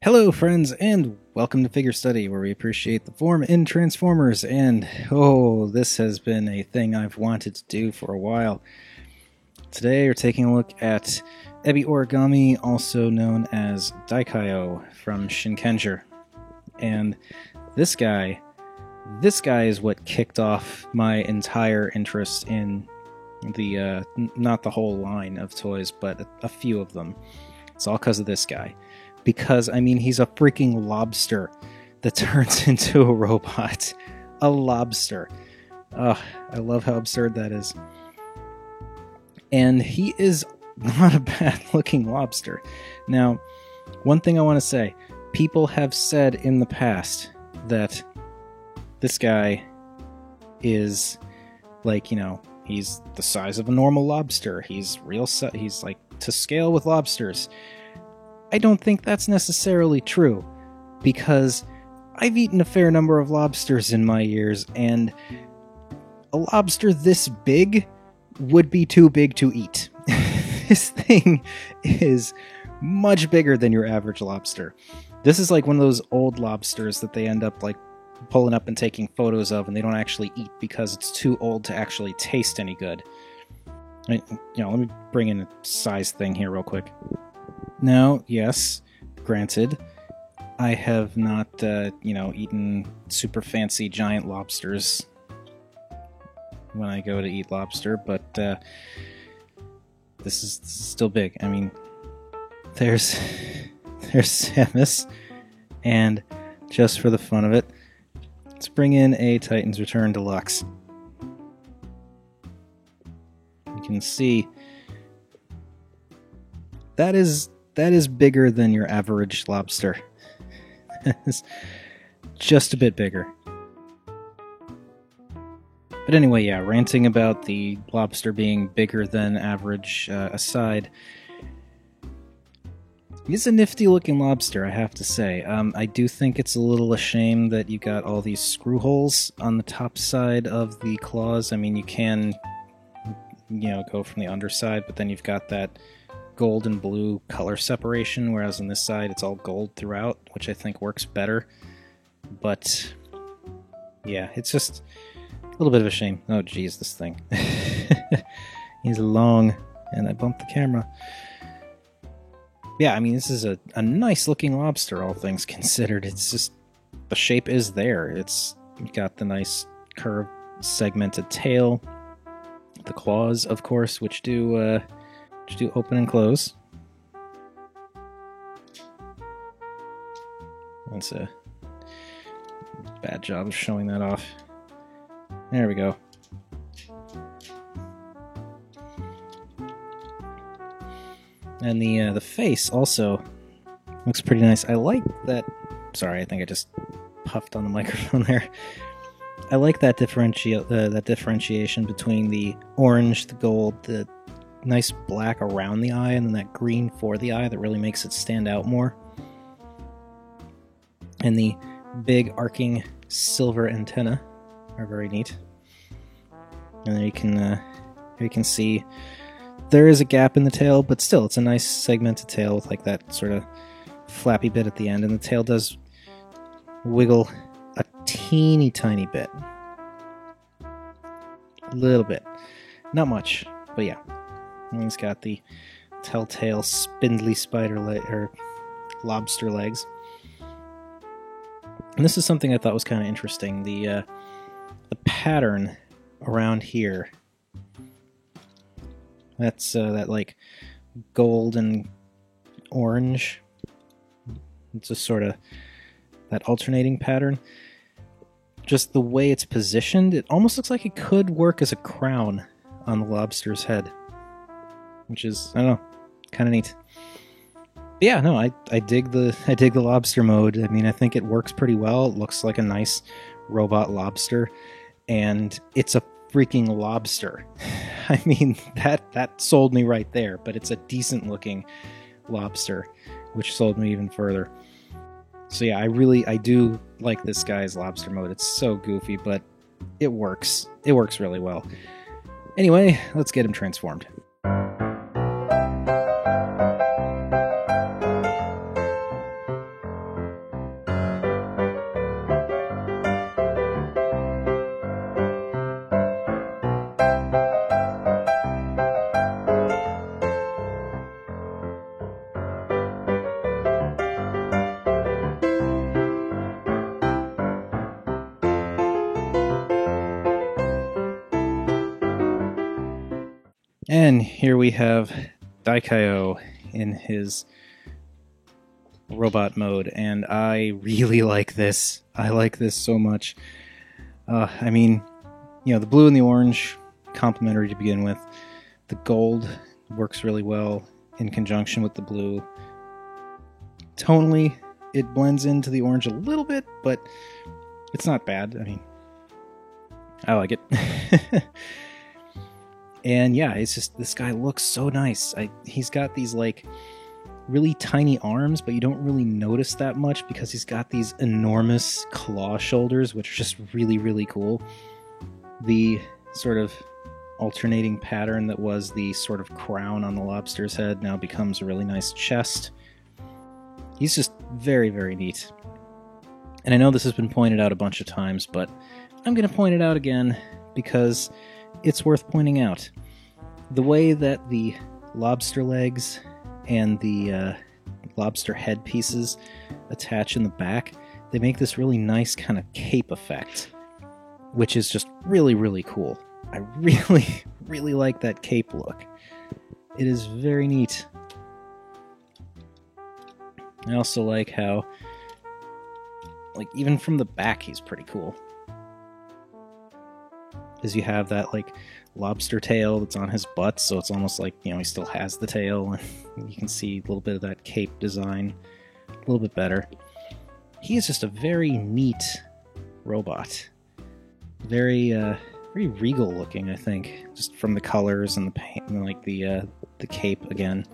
Hello, friends, and welcome to Figure Study, where we appreciate the form in Transformers. And this has been a thing I've wanted to do for a while. Today, we're taking a look at Ebi Origami, also known as Daikaio from Shinkenger. And this guy is what kicked off my entire interest in the not the whole line of toys, but a few of them. It's all because of this guy. Because, I mean, he's a freaking lobster that turns into a robot. A lobster. Ugh, I love how absurd that is. And he is not a bad-looking lobster. Now, one thing I want to say. People have said in the past that this guy is, like, you know, he's the size of a normal lobster. He's he's, like, to scale with lobsters. I don't think that's necessarily true, because I've eaten a fair number of lobsters in my years, and a lobster this big would be too big to eat. This thing is much bigger than your average lobster. This is like one of those old lobsters that they end up like pulling up and taking photos of, and they don't actually eat because it's too old to actually taste any good. Let me bring in a size thing here real quick. Now, yes, granted, I have not, eaten super fancy giant lobsters when I go to eat lobster, but this is still big. I mean, there's Samus, and just for the fun of it, let's bring in a Titan's Return Deluxe. You can see that is bigger than your average lobster. It's just a bit bigger. But anyway, yeah, ranting about the lobster being bigger than average aside, he's a nifty looking lobster, I have to say. I do think it's a little a shame that you got all these screw holes on the top side of the claws. I mean, you can, go from the underside, but then you've got that gold and blue color separation, whereas on this side it's all gold throughout, which I think works better. But yeah, it's just a little bit of a shame. Oh geez, this thing. He's long, and I bumped the camera. Yeah, I mean, this is a nice looking lobster, all things considered. It's just, the shape is there. It's got the nice curved segmented tail, the claws, of course, which do open and close. That's a bad job of showing that off. There we go. And the face also looks pretty nice. I like that. Sorry, I think I just puffed on the microphone there. I like that differentiation between the orange, the gold, the nice black around the eye, and then that green for the eye that really makes it stand out more. And the big arcing silver antenna are very neat. And there you can see there is a gap in the tail, but still it's a nice segmented tail with like that sort of flappy bit at the end, and the tail does wiggle a teeny tiny bit. A little bit. Not much, but yeah. And he's got the telltale spindly lobster legs. And this is something I thought was kind of interesting. The pattern around here. That's that like gold and orange. It's just sort of that alternating pattern. Just the way it's positioned, it almost looks like it could work as a crown on the lobster's head. Which is, I don't know, kind of neat. But yeah, no, I dig the lobster mode. I mean, I think it works pretty well. It looks like a nice robot lobster, and it's a freaking lobster. I mean, that sold me right there. But it's a decent looking lobster, which sold me even further. So yeah, I do like this guy's lobster mode. It's so goofy, but it works. It works really well. Anyway, let's get him transformed. And here we have Daikaio in his robot mode, and I really like this. I like this so much. I mean, you know, the blue and the orange, complementary to begin with. The gold works really well in conjunction with the blue. Tonally, it blends into the orange a little bit, but it's not bad. I mean, I like it. And yeah, it's just, this guy looks so nice. He's got these like really tiny arms, but you don't really notice that much because he's got these enormous claw shoulders, which are just really, really cool. The sort of alternating pattern that was the sort of crown on the lobster's head now becomes a really nice chest. He's just very, very neat. And I know this has been pointed out a bunch of times, but I'm going to point it out again because it's worth pointing out. The way that the lobster legs and the lobster head pieces attach in the back, they make this really nice kind of cape effect, which is just really, really cool. I really, really like that cape look. It is very neat. I also like how, like, even from the back, he's pretty cool. Because you have that, like, lobster tail that's on his butt, so it's almost like, you know, he still has the tail, and you can see a little bit of that cape design a little bit better. He is just a very neat robot. Very, very regal looking, I think, just from the colors and the paint, and like the cape again.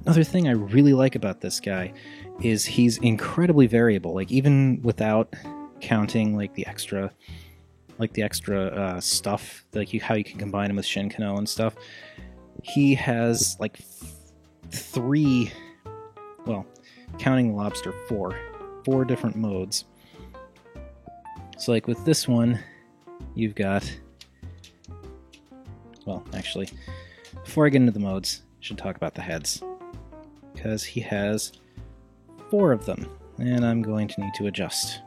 Another thing I really like about this guy is he's incredibly variable. Like, even without counting like the extra stuff, like how you can combine him with Shin-Kano and stuff, he has like three, well, counting the lobster, four different modes. So like with this one, you've got, well, actually, before I get into the modes, I should talk about the heads, because he has 4 of them, and I'm going to need to adjust.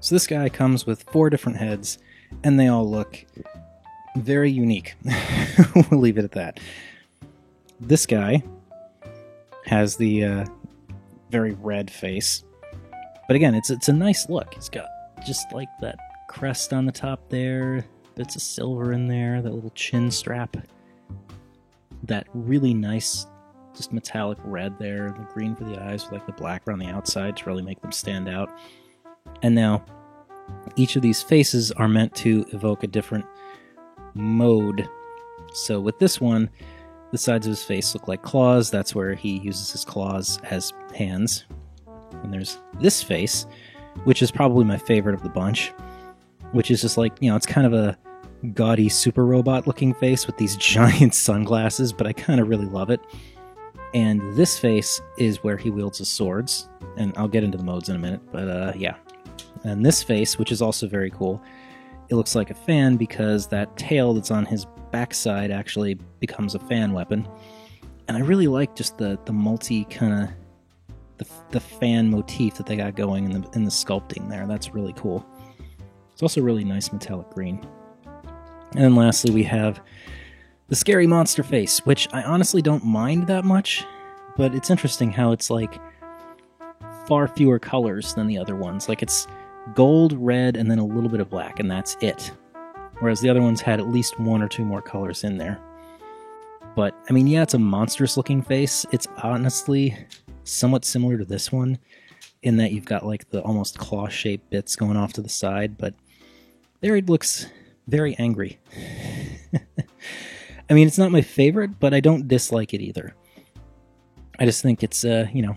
So this guy comes with 4 different heads, and they all look very unique. We'll leave it at that. This guy has the very red face, but again, it's a nice look. It's got just like that crest on the top there, bits of silver in there, that little chin strap, that really nice just metallic red there, the green for the eyes with like the black around the outside to really make them stand out. And now each of these faces are meant to evoke a different mode. So with this one, the sides of his face look like claws. That's where he uses his claws as hands. And there's this face, which is probably my favorite of the bunch, which is just like, you know, it's kind of a gaudy super robot looking face with these giant sunglasses, but I kind of really love it. And this face is where he wields his swords, and I'll get into the modes in a minute, but yeah. And this face, which is also very cool, it looks like a fan because that tail that's on his backside actually becomes a fan weapon. And I really like just the multi kind of the fan motif that they got going in the sculpting there. That's really cool. It's also really nice metallic green. And then lastly, we have the scary monster face, which I honestly don't mind that much, but it's interesting how it's like far fewer colors than the other ones. Like it's gold, red, and then a little bit of black, and that's it. Whereas the other ones had at least 1 or 2 more colors in there. But, I mean, yeah, it's a monstrous looking face. It's honestly somewhat similar to this one, in that you've got like the almost claw-shaped bits going off to the side, but there it looks very angry. I mean, it's not my favorite, but I don't dislike it either. I just think it's, you know,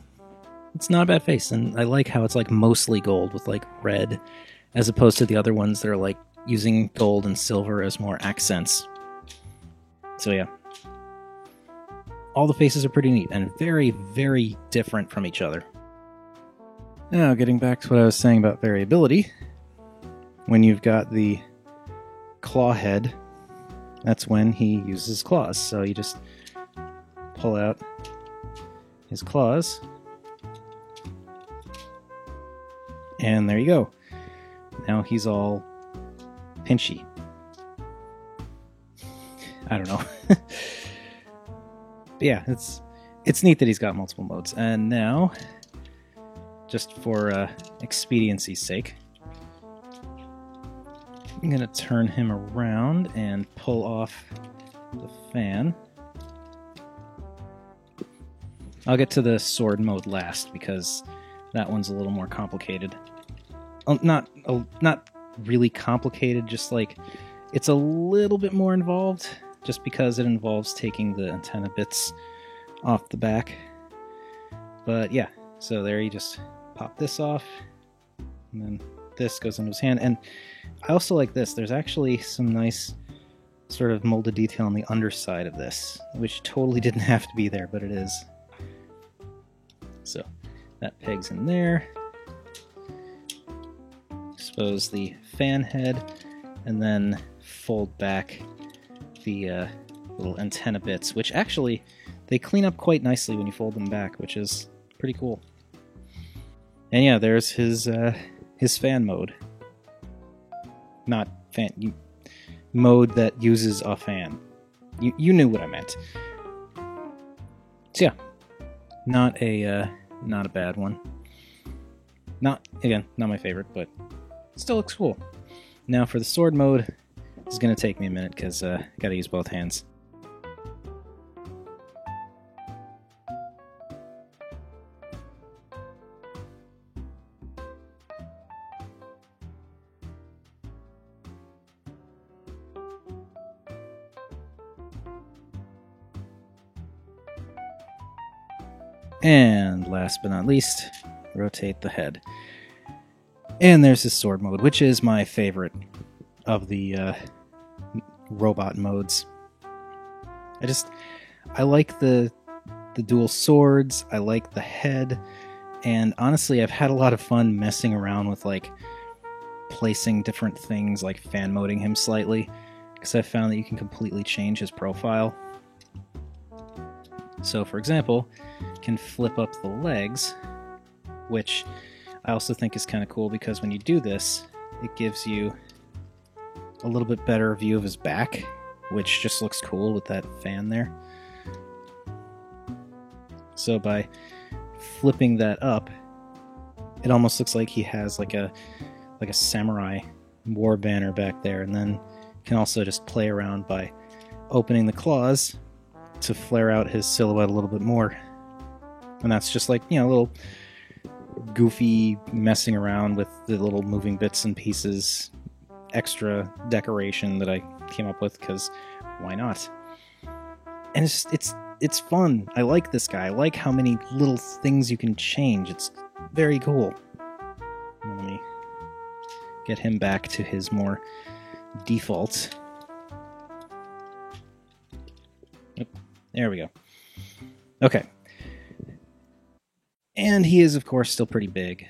it's not a bad face, and I like how it's like mostly gold with like red, as opposed to the other ones that are like using gold and silver as more accents. So yeah. All the faces are pretty neat, and very, very different from each other. Now, getting back to what I was saying about variability, when you've got the claw head, that's when he uses claws. So you just pull out his claws, and there you go. Now he's all pinchy. I don't know. But yeah, it's neat that he's got multiple modes. And now, just for expediency's sake, I'm going to turn him around and pull off the fan. I'll get to the sword mode last because that one's a little more complicated. Not really complicated, just like it's a little bit more involved just because it involves taking the antenna bits off the back. But yeah, so there you just pop this off and then this goes into his hand. And I also like this. There's actually some nice sort of molded detail on the underside of this, which totally didn't have to be there, but it is. So that pegs in there. Expose the fan head and then fold back the little antenna bits, which actually they clean up quite nicely when you fold them back, which is pretty cool. And yeah, there's his fan mode. Not fan mode that uses a fan. You knew what I meant. So yeah, not a bad one. Not my favorite, but still looks cool. Now for the sword mode, this is going to take me a minute because I got to use both hands. And last but not least, rotate the head. And there's his sword mode, which is my favorite of the robot modes. I like the dual swords, I like the head, and honestly I've had a lot of fun messing around with like placing different things, like fan moding him slightly, because I've found that you can completely change his profile. So for example, you can flip up the legs, which I also think is kind of cool because when you do this, it gives you a little bit better view of his back, which just looks cool with that fan there. So by flipping that up, it almost looks like he has like a samurai war banner back there, and then you can also just play around by opening the claws to flare out his silhouette a little bit more. And that's just like, a little goofy messing around with the little moving bits and pieces, extra decoration that I came up with because why not? And it's fun. I like this guy. I like how many little things you can change. It's very cool. Let me get him back to his more default. There we go. Okay. And he is, of course, still pretty big.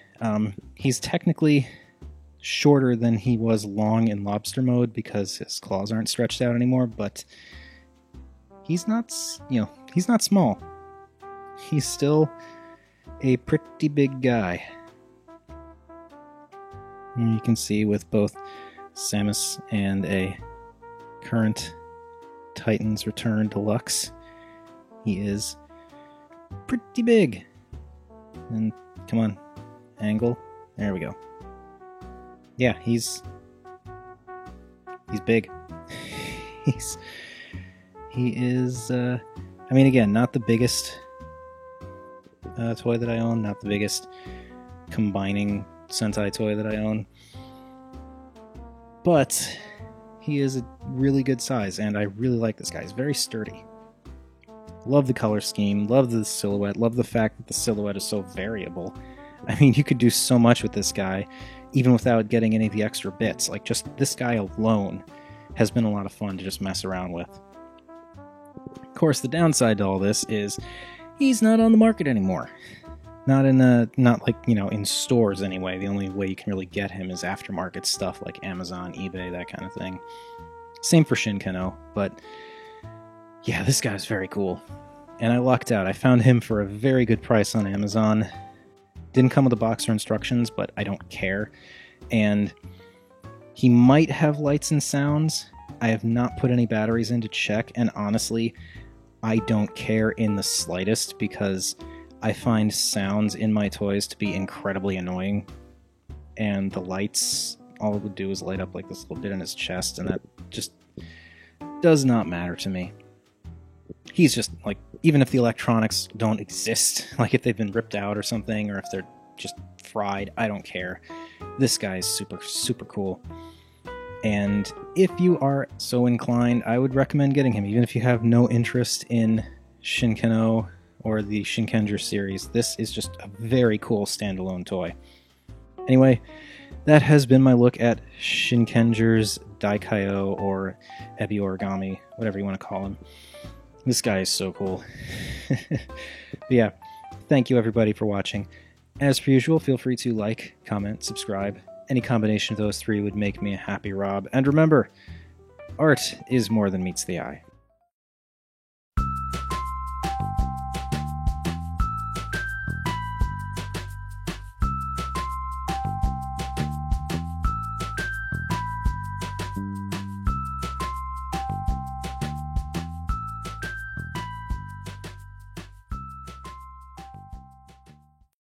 He's technically shorter than he was long in lobster mode because his claws aren't stretched out anymore, but he's not small. He's still a pretty big guy. And you can see with both Samus and a current Titan's Return Deluxe, he is pretty big. And come on, angle. There we go. Yeah, he's big. He is. I mean, again, not the biggest toy that I own. Not the biggest combining Sentai toy that I own. But he is a really good size, and I really like this guy. He's very sturdy. Love the color scheme, love the silhouette, love the fact that the silhouette is so variable. I mean, you could do so much with this guy, even without getting any of the extra bits. Like, just this guy alone has been a lot of fun to just mess around with. Of course, the downside to all this is he's not on the market anymore. Not in stores anyway. The only way you can really get him is aftermarket stuff like Amazon, eBay, that kind of thing. Same for Shin-Kano, but yeah, this guy's very cool. And I lucked out. I found him for a very good price on Amazon. Didn't come with a box or instructions, but I don't care. And he might have lights and sounds, I have not put any batteries in to check, and honestly, I don't care in the slightest because I find sounds in my toys to be incredibly annoying, and the lights, all it would do is light up like this little bit in his chest, and that just does not matter to me. He's just, like, even if the electronics don't exist, like if they've been ripped out or something, or if they're just fried, I don't care. This guy is super, super cool. And if you are so inclined, I would recommend getting him, even if you have no interest in Shinken-Oh or the Shinkenger series. This is just a very cool standalone toy. Anyway, that has been my look at Shinkenger's Daikaio or Ebi Origami, whatever you want to call him. This guy is so cool. But yeah, thank you everybody for watching. As per usual, feel free to like, comment, subscribe. Any combination of those three would make me a happy Rob. And remember, art is more than meets the eye.